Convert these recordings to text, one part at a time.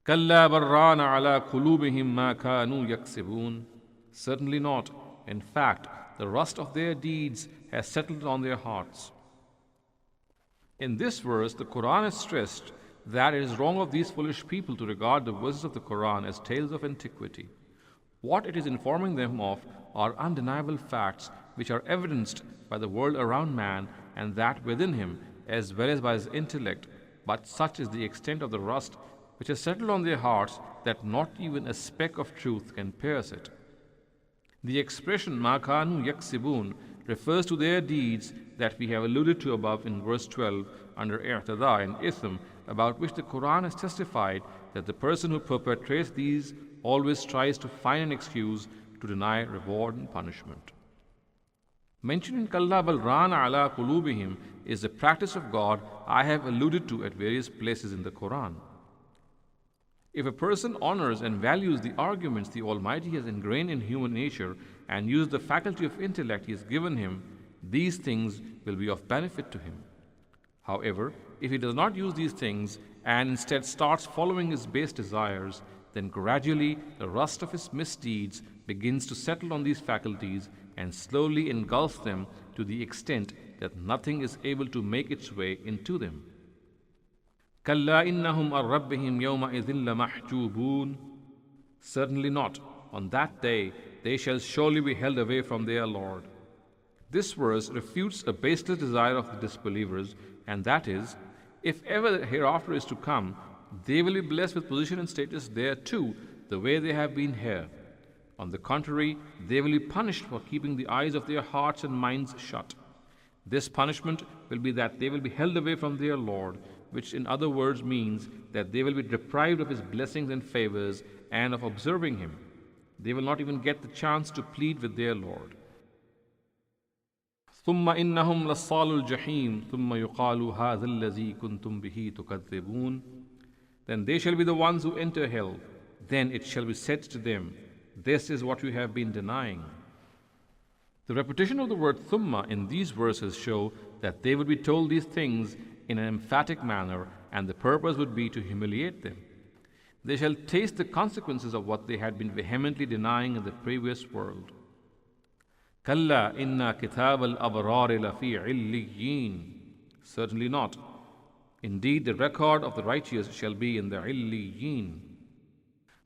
كَلَّا بَرَّانَ عَلَى قُلُوبِهِمْ مَا كَانُوا يَكْسِبُونَ. Certainly not. In fact, the rust of their deeds has settled on their hearts. In this verse, the Qur'an has stressed that it is wrong of these foolish people to regard the verses of the Qur'an as tales of antiquity. What it is informing them of are undeniable facts which are evidenced by the world around man and that within him, as well as by his intellect, but such is the extent of the rust which has settled on their hearts that not even a speck of truth can pierce it. The expression مَا كَانُوا يَكْسِبُونَ refers to their deeds that we have alluded to above in verse 12 under i'tada and ithm, about which the Qur'an has testified that the person who perpetrates these always tries to find an excuse to deny reward and punishment. Mentioned in Kalla bal rana ala qulubihim is the practice of God I have alluded to at various places in the Qur'an. If a person honors and values the arguments the Almighty has ingrained in human nature and uses the faculty of intellect He has given him, these things will be of benefit to him. However, if he does not use these things and instead starts following his base desires, then gradually the rust of his misdeeds begins to settle on these faculties and slowly engulfs them to the extent that nothing is able to make its way into them. كَلَّا إِنَّهُمْ عَنْ رَبِّهِمْ يَوْمَئِذٍ لَمَحْجُوبُونَ. Certainly not. On that day they shall surely be held away from their Lord. This verse refutes a baseless desire of the disbelievers, and that is, if ever the hereafter is to come, they will be blessed with position and status there too, the way they have been here. On the contrary, they will be punished for keeping the eyes of their hearts and minds shut. This punishment will be that they will be held away from their Lord, which in other words means that they will be deprived of His blessings and favors and of observing Him. They will not even get the chance to plead with their Lord. ثُمَّ إِنَّهُمْ لَصَّالُو الْجَحِيمِ ثُمَّ يُقَالُ هَذَا الَّذِي كُنْتُمْ بِهِ تُكَذِّبُونَ. Then they shall be the ones who enter hell. Then it shall be said to them, this is what you have been denying. The repetition of the word thumma in these verses show that they would be told these things in an emphatic manner, and the purpose would be to humiliate them. They shall taste the consequences of what they had been vehemently denying in the previous world. كَلَّا إِنَّا كِتَابَ الْأَبْرَارِ لَفِي عِلِّيِّينَ. Certainly not. Indeed, the record of the righteous shall be in the Illiyin.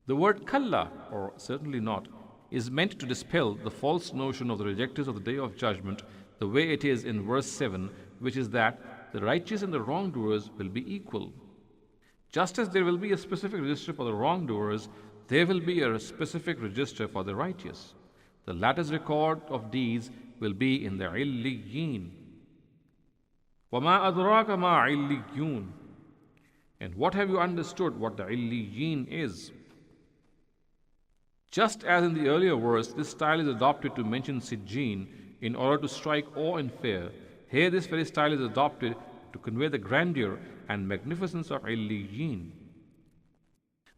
The word kalla, or certainly not, is meant to dispel the false notion of the rejectors of the Day of Judgment, the way it is in verse 7, which is that the righteous and the wrongdoers will be equal. Just as there will be a specific register for the wrongdoers, there will be a specific register for the righteous. The latter's record of deeds will be in the Illiyin. وَمَا أَدْرَاكَ مَا عِلِّيُّونَ. And what have you understood what the Illiyin is? Just as in the earlier verse, this style is adopted to mention Sijjin in order to strike awe and fear, here this very style is adopted to convey the grandeur and magnificence of Illiyin.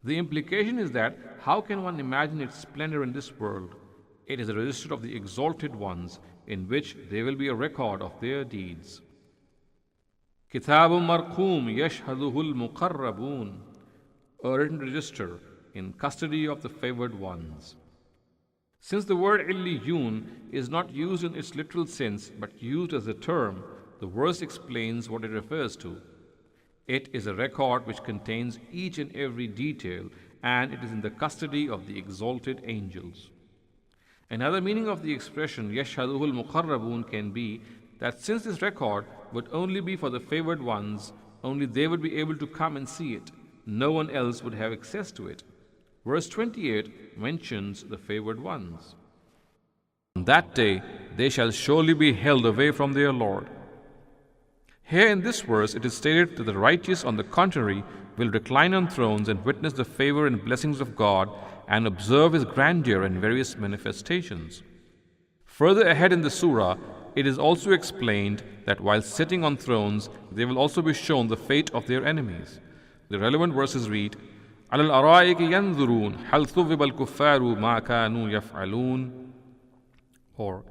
The implication is that how can one imagine its splendor in this world? It is a register of the exalted ones in which there will be a record of their deeds. كِتَابٌ مَرْقُومٌ يَشْهَدُهُ الْمُقَرَّبُونَ. A written register in custody of the favored ones. Since the word Illiyun is not used in its literal sense but used as a term, the verse explains what it refers to. It is a record which contains each and every detail, and it is in the custody of the exalted angels. Another meaning of the expression Yashhaduhu al-Muqarrabun can be that since this record would only be for the favored ones, only they would be able to come and see it. No one else would have access to it. Verse 28 mentions the favored ones. On that day, they shall surely be held away from their Lord. Here in this verse, it is stated that the righteous, on the contrary, will recline on thrones and witness the favor and blessings of God and observe His grandeur and various manifestations. Further ahead in the surah, it is also explained that while sitting on thrones, they will also be shown the fate of their enemies. The relevant verses read, عَلَى الْأَرَائِكِ يَنْظُرُونَ هَلْ ثُوِّبَ الْكُفَّارُ مَا كَانُوا يَفْعَلُونَ. Or,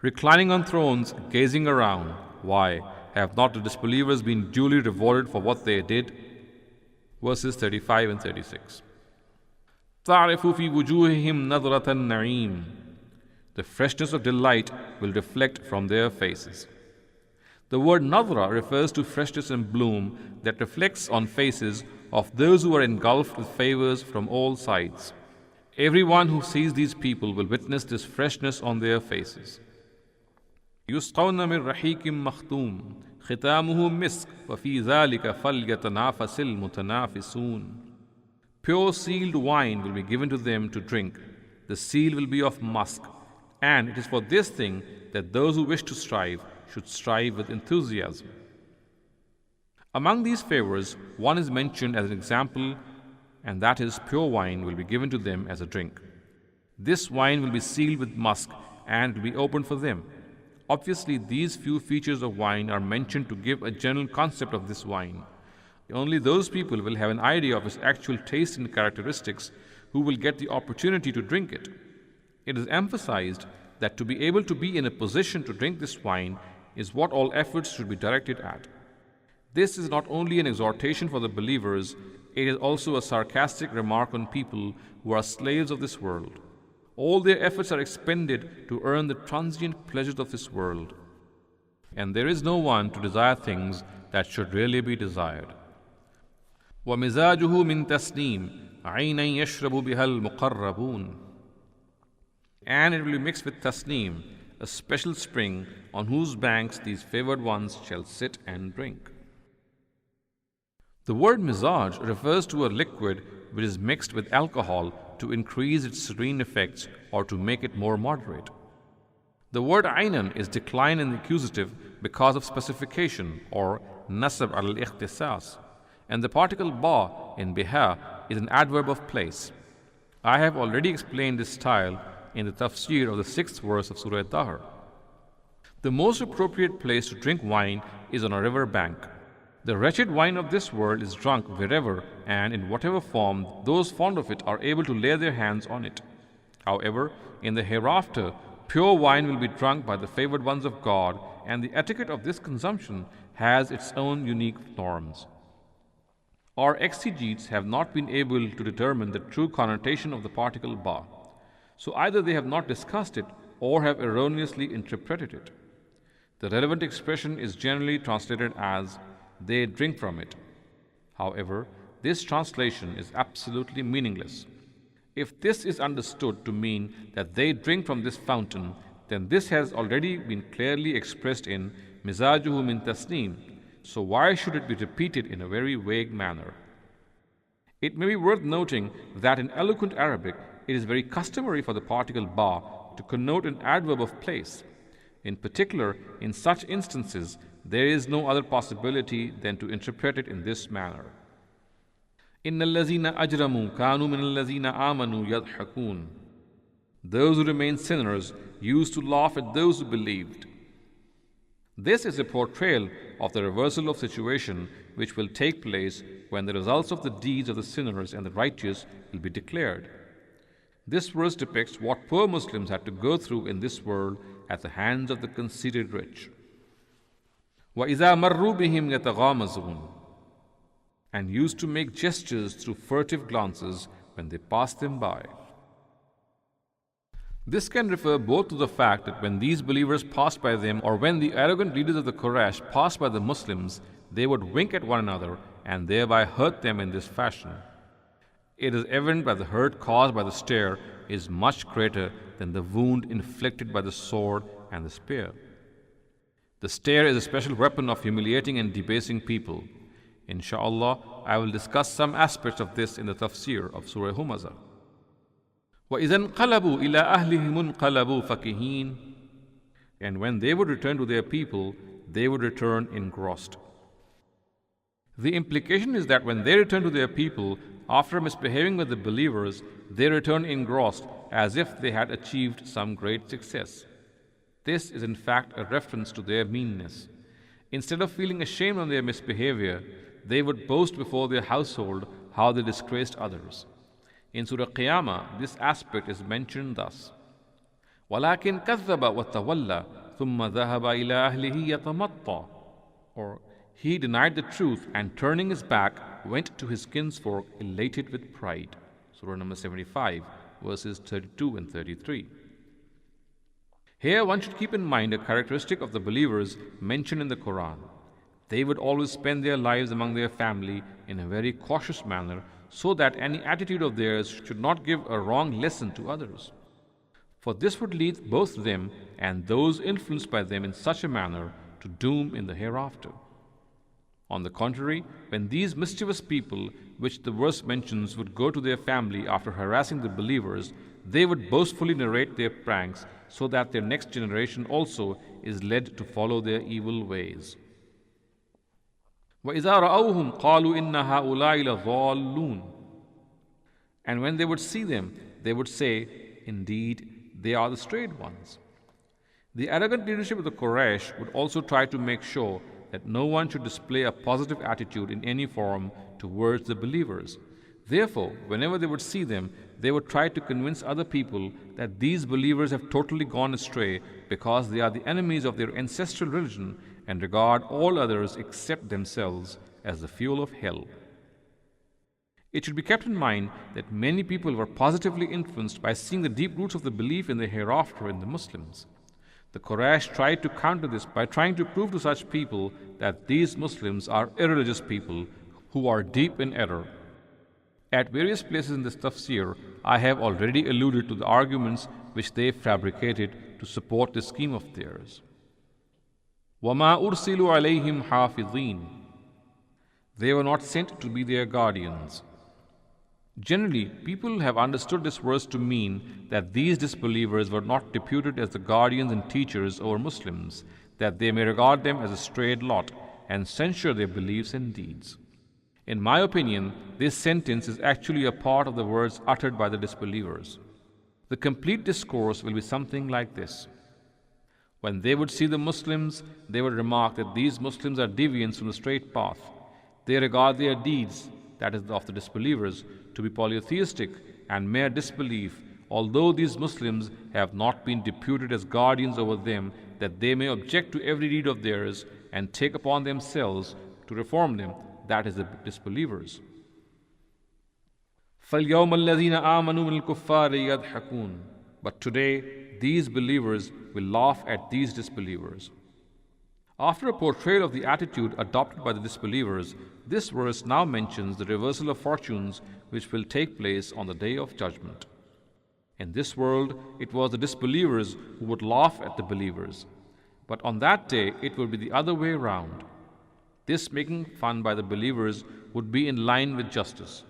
reclining on thrones, gazing around, why, have not the disbelievers been duly rewarded for what they did? verses 35 and 36. تعرف في وجوههم نظرة النعيم. The freshness of delight will reflect from their faces. The word nadra refers to freshness and bloom that reflects on faces of those who are engulfed with favors from all sides. Everyone who sees these people will witness this freshness on their faces. يسقون من رحيق مختوم ختامه مسك وفي ذلك فليتنافس المتنافسون. Pure sealed wine will be given to them to drink. The seal will be of musk. And it is for this thing that those who wish to strive should strive with enthusiasm. Among these favors, one is mentioned as an example, and that is pure wine will be given to them as a drink. This wine will be sealed with musk and will be opened for them. Obviously, these few features of wine are mentioned to give a general concept of this wine. Only those people will have an idea of its actual taste and characteristics who will get the opportunity to drink it. It is emphasized that to be able to be in a position to drink this wine is what all efforts should be directed at. This is not only an exhortation for the believers, it is also a sarcastic remark on people who are slaves of this world. All their efforts are expended to earn the transient pleasures of this world. And there is no one to desire things that should really be desired. وَمِزَاجُهُ مِن تَسْنِيمٍ عَيْنًا يَشْرَبُ بِهَا الْمُقَرَّبُونَ. And it will be mixed with tasneem, a special spring on whose banks these favored ones shall sit and drink. The word mizaj refers to a liquid which is mixed with alcohol to increase its serene effects or to make it more moderate. The word aynan is declined in the accusative because of specification or nasab al-ikhtisas, and the particle ba in biha is an adverb of place. I have already explained this style in the tafsir of the 6th verse of Surah Tahr. The most appropriate place to drink wine is on a river bank. The wretched wine of this world is drunk wherever and in whatever form those fond of it are able to lay their hands on it. However, in the hereafter, pure wine will be drunk by the favored ones of God, and the etiquette of this consumption has its own unique norms. Our exegetes have not been able to determine the true connotation of the particle ba, so either they have not discussed it or have erroneously interpreted it. The relevant expression is generally translated as they drink from it. However, this translation is absolutely meaningless. If this is understood to mean that they drink from this fountain, then this has already been clearly expressed in mizajuhu min tasneem, so why should it be repeated in a very vague manner? It may be worth noting that in eloquent Arabic, it is very customary for the particle ba to connote an adverb of place. In particular, in such instances, there is no other possibility than to interpret it in this manner. إِنَّ الَّذِينَ أَجْرَمُوا كَانُوا مِنَ الَّذِينَ آمَنُوا يَضْحَكُونَ. Those who remain sinners used to laugh at those who believed. This is a portrayal of the reversal of situation which will take place when the results of the deeds of the sinners and the righteous will be declared. This verse depicts what poor Muslims had to go through in this world at the hands of the conceited rich. وَإِذَا مَرُّوا بِهِمْ يَتَغَامَزُونَ. And used to make gestures through furtive glances when they passed them by. This can refer both to the fact that when these believers passed by them or when the arrogant leaders of the Quraysh passed by the Muslims, they would wink at one another and thereby hurt them in this fashion. It is evident that the hurt caused by the stare is much greater than the wound inflicted by the sword and the spear. The stare is a special weapon of humiliating and debasing people. Insha'Allah, I will discuss some aspects of this in the tafsir of Surah Humazah. وَإِذَا انْقَلَبُوا إِلَىٰ أَهْلِهِمُ انْقَلَبُوا فَكِهِينَ. And when they would return to their people, they would return engrossed. The implication is that when they return to their people, after misbehaving with the believers, they return engrossed as if they had achieved some great success. This is in fact a reference to their meanness. Instead of feeling ashamed of their misbehavior, they would boast before their household how they disgraced others. In Surah Qiyamah, this aspect is mentioned thus: وَلَكِنْ كَذَّبَ وَتَوَلَّى ثُمَّ ذَهَبَ إِلَىٰ أَهْلِهِ يَتَمَطَّى. Or, he denied the truth and turning his back went to his kinsfolk elated with pride. Surah number 75, verses 32 and 33. Here one should keep in mind a characteristic of the believers mentioned in the Qur'an. They would always spend their lives among their family in a very cautious manner so that any attitude of theirs should not give a wrong lesson to others. For this would lead both them and those influenced by them in such a manner to doom in the hereafter. On the contrary, when these mischievous people, which the verse mentions, would go to their family after harassing the believers, they would boastfully narrate their pranks so that their next generation also is led to follow their evil ways. وَإِذَا رَأَوْهُمْ قَالُوا إِنَّ هَؤُلَاءِ لَضَالُّونَ. And when they would see them, they would say, indeed, they are the strayed ones. The arrogant leadership of the Quraysh would also try to make sure that no one should display a positive attitude in any form towards the believers. Therefore, whenever they would see them, they would try to convince other people that these believers have totally gone astray because they are the enemies of their ancestral religion and regard all others except themselves as the fuel of hell. It should be kept in mind that many people were positively influenced by seeing the deep roots of the belief in the hereafter in the Muslims. The Quraysh tried to counter this by trying to prove to such people that these Muslims are irreligious people who are deep in error. At various places in this tafsir, I have already alluded to the arguments which they fabricated to support this scheme of theirs. وَمَا أُرْسِلُوا عَلَيْهِمْ حَافِظِينَ. They were not sent to be their guardians. Generally, people have understood this verse to mean that these disbelievers were not deputed as the guardians and teachers over Muslims, that they may regard them as a strayed lot and censure their beliefs and deeds. In my opinion, this sentence is actually a part of the words uttered by the disbelievers. The complete discourse will be something like this. When they would see the Muslims, they would remark that these Muslims are deviants from the straight path. They regard their deeds, that is of the disbelievers, to be polytheistic and mere disbelief, although these Muslims have not been deputed as guardians over them, that they may object to every deed of theirs and take upon themselves to reform them, that is the disbelievers. فَالْيَوْمَ الَّذِينَ آمَنُوا مِنَ الْكُفَّارِ يَضْحَكُونَ. But today, these believers will laugh at these disbelievers. After a portrayal of the attitude adopted by the disbelievers, this verse now mentions the reversal of fortunes which will take place on the Day of Judgment. In this world, it was the disbelievers who would laugh at the believers. But on that day, it will be the other way round. This making fun by the believers would be in line with justice.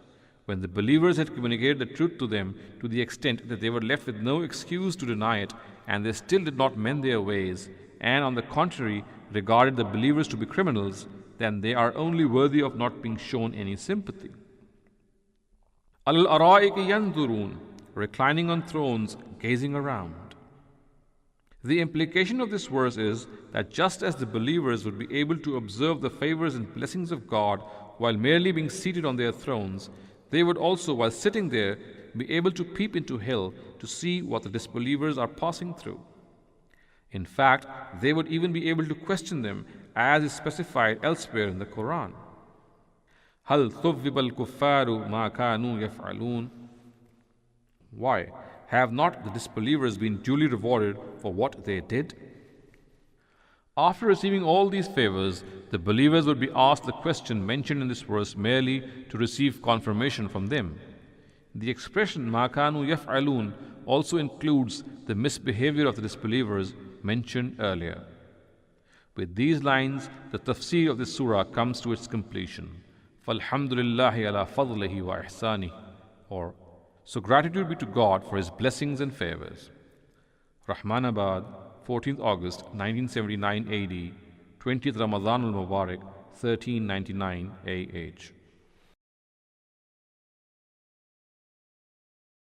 When the believers had communicated the truth to them to the extent that they were left with no excuse to deny it, and they still did not mend their ways, and on the contrary regarded the believers to be criminals, then they are only worthy of not being shown any sympathy. Alal araiki yanzurun, reclining on thrones, gazing around. The implication of this verse is that just as the believers would be able to observe the favors and blessings of God while merely being seated on their thrones, they would also, while sitting there, be able to peep into hell to see what the disbelievers are passing through. In fact, they would even be able to question them, as is specified elsewhere in the Qur'an. هَلْ ثُوِّبَ الْكُفَّارُ مَا كَانُوا يَفْعَلُونَ. Why? Have not the disbelievers been duly rewarded for what they did? After receiving all these favors, the believers would be asked the question mentioned in this verse merely to receive confirmation from them. The expression مَا كَانُوا يَفْعَلُونَ also includes the misbehavior of the disbelievers mentioned earlier. With these lines, the tafsir of this surah comes to its completion. فَالْحَمْدُ لِلَّهِ عَلَى فَضْلِهِ وَإِحْسَانِهِ. Or, so gratitude be to God for His blessings and favors. Rahmanabad, 14th August 1979 AD, 20th Ramadan al-Mubarak, 1399 AH.